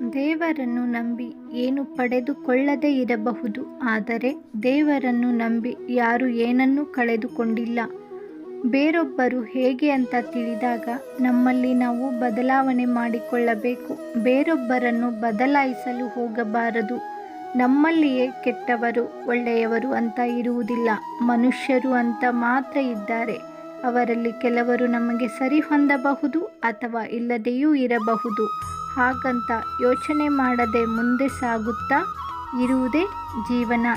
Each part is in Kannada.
ದೇವರನ್ನು ನಂಬಿ ಏನು ಪಡೆದುಕೊಳ್ಳದೇ ಇರಬಹುದು, ಆದರೆ ದೇವರನ್ನು ನಂಬಿ ಯಾರು ಏನನ್ನೂ ಕಳೆದುಕೊಂಡಿಲ್ಲ. ಬೇರೊಬ್ಬರು ಹೇಗೆ ಅಂತ ತಿಳಿದಾಗ ನಮ್ಮಲ್ಲಿ ನಾವು ಬದಲಾವಣೆ ಮಾಡಿಕೊಳ್ಳಬೇಕು. ಬೇರೊಬ್ಬರನ್ನು ಬದಲಾಯಿಸಲು ಹೋಗಬಾರದು. ನಮ್ಮಲ್ಲಿಯೇ ಕೆಟ್ಟವರು ಒಳ್ಳೆಯವರು ಅಂತ ಇರುವುದಿಲ್ಲ. ಮನುಷ್ಯರು ಅಂತ ಮಾತ್ರ ಇದ್ದಾರೆ. ಅವರಲ್ಲಿ ಕೆಲವರು ನಮಗೆ ಸರಿ ಹೊಂದಬಹುದು ಅಥವಾ ಇಲ್ಲದೆಯೂ ಇರಬಹುದು. ಹಾಗಂತ ಯೋಚನೆ ಮಾಡದೆ ಮುಂದೆ ಸಾಗುತ್ತಾ ಇರುವುದೇ ಜೀವನ.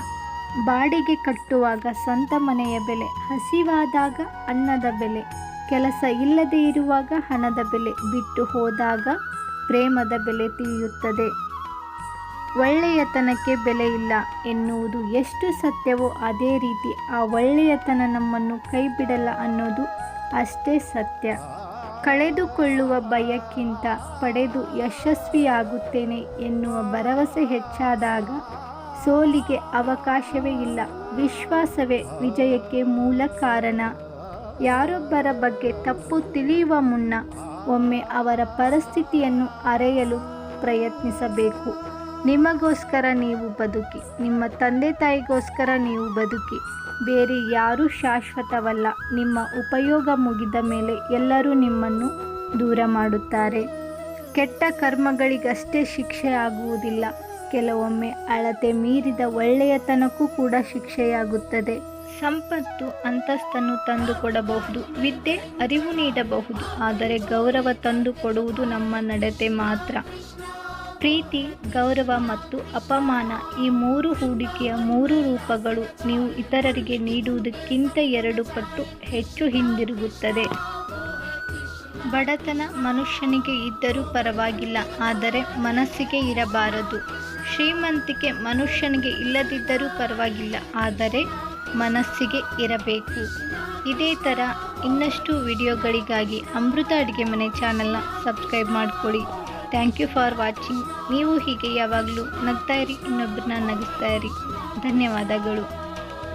ಬಾಡಿಗೆ ಕಟ್ಟುವಾಗ ಸ್ವಂತ ಮನೆಯ ಬೆಲೆ, ಹಸಿವಾದಾಗ ಅನ್ನದ ಬೆಲೆ, ಕೆಲಸ ಇಲ್ಲದೆ ಇರುವಾಗ ಹಣದ ಬೆಲೆ, ಬಿಟ್ಟು ಹೋದಾಗ ಪ್ರೇಮದ ಬೆಲೆ ತಿಳಿಯುತ್ತದೆ. ಒಳ್ಳೆಯತನಕ್ಕೆ ಬೆಲೆ ಇಲ್ಲ ಎನ್ನುವುದು ಎಷ್ಟು ಸತ್ಯವೋ ಅದೇ ರೀತಿ ಆ ಒಳ್ಳೆಯತನ ನಮ್ಮನ್ನು ಕೈ ಬಿಡಲ್ಲ ಅನ್ನೋದು ಅಷ್ಟೇ ಸತ್ಯ. ಕಳೆದುಕೊಳ್ಳುವ ಭಯಕ್ಕಿಂತ ಪಡೆದು ಯಶಸ್ವಿಯಾಗುತ್ತೇನೆ ಎನ್ನುವ ಭರವಸೆ ಹೆಚ್ಚಾದಾಗ ಸೋಲಿಗೆ ಅವಕಾಶವೇ ಇಲ್ಲ. ವಿಶ್ವಾಸವೇ ವಿಜಯಕ್ಕೆ ಮೂಲ ಕಾರಣ. ಯಾರೊಬ್ಬರ ಬಗ್ಗೆ ತಪ್ಪು ತಿಳಿಯುವ ಮುನ್ನ ಒಮ್ಮೆ ಅವರ ಪರಿಸ್ಥಿತಿಯನ್ನು ಅರಿಯಲು ಪ್ರಯತ್ನಿಸಬೇಕು. ನಿಮಗೋಸ್ಕರ ನೀವು ಬದುಕಿ, ನಿಮ್ಮ ತಂದೆ ತಾಯಿಗೋಸ್ಕರ ನೀವು ಬದುಕಿ. ಬೇರೆ ಯಾರೂ ಶಾಶ್ವತವಲ್ಲ. ನಿಮ್ಮ ಉಪಯೋಗ ಮುಗಿದ ಮೇಲೆ ಎಲ್ಲರೂ ನಿಮ್ಮನ್ನು ದೂರ ಮಾಡುತ್ತಾರೆ. ಕೆಟ್ಟ ಕರ್ಮಗಳಿಗಷ್ಟೇ ಶಿಕ್ಷೆ ಆಗುವುದಿಲ್ಲ. ಕೆಲವೊಮ್ಮೆ ಅಳತೆ ಮೀರಿದ ಒಳ್ಳೆಯತನಕ್ಕೂ ಕೂಡ ಶಿಕ್ಷೆಯಾಗುತ್ತದೆ. ಸಂಪತ್ತು ಅಂತಸ್ತನ್ನು ತಂದುಕೊಡಬಹುದು, ವಿದ್ಯೆ ಅರಿವು ನೀಡಬಹುದು, ಆದರೆ ಗೌರವ ತಂದು ಕೊಡುವುದು ನಮ್ಮ ನಡತೆ ಮಾತ್ರ. ಪ್ರೀತಿ, ಗೌರವ ಮತ್ತು ಅಪಮಾನ ಈ ಮೂರು ಹೂಡಿಕೆಯ ಮೂರು ರೂಪಗಳು ನೀವು ಇತರರಿಗೆ ನೀಡುವುದಕ್ಕಿಂತ 2 ಪಟ್ಟು ಹೆಚ್ಚು ಹಿಂದಿರುಗುತ್ತದೆ. ಬಡತನ ಮನುಷ್ಯನಿಗೆ ಇದ್ದರೂ ಪರವಾಗಿಲ್ಲ, ಆದರೆ ಮನಸ್ಸಿಗೆ ಇರಬಾರದು. ಶ್ರೀಮಂತಿಕೆ ಮನುಷ್ಯನಿಗೆ ಇಲ್ಲದಿದ್ದರೂ ಪರವಾಗಿಲ್ಲ, ಆದರೆ ಮನಸ್ಸಿಗೆ ಇರಬೇಕು. ಇದೇ ಥರ ಇನ್ನಷ್ಟು ವಿಡಿಯೋಗಳಿಗಾಗಿ ಅಮೃತ ಅಡುಗೆ ಮನೆ ಚಾನಲ್ನ ಸಬ್ಸ್ಕ್ರೈಬ್ ಮಾಡಿಕೊಳ್ಳಿ. Thank you for watching. ನೀವು ಹೀಗೆ ಯಾವಾಗಲೂ ನಗ್ತಾ ಇರಿ, ಇನ್ನೊಬ್ಬರನ್ನ ನಗಿಸ್ತಾ ಇರಿ. ಧನ್ಯವಾದಗಳು.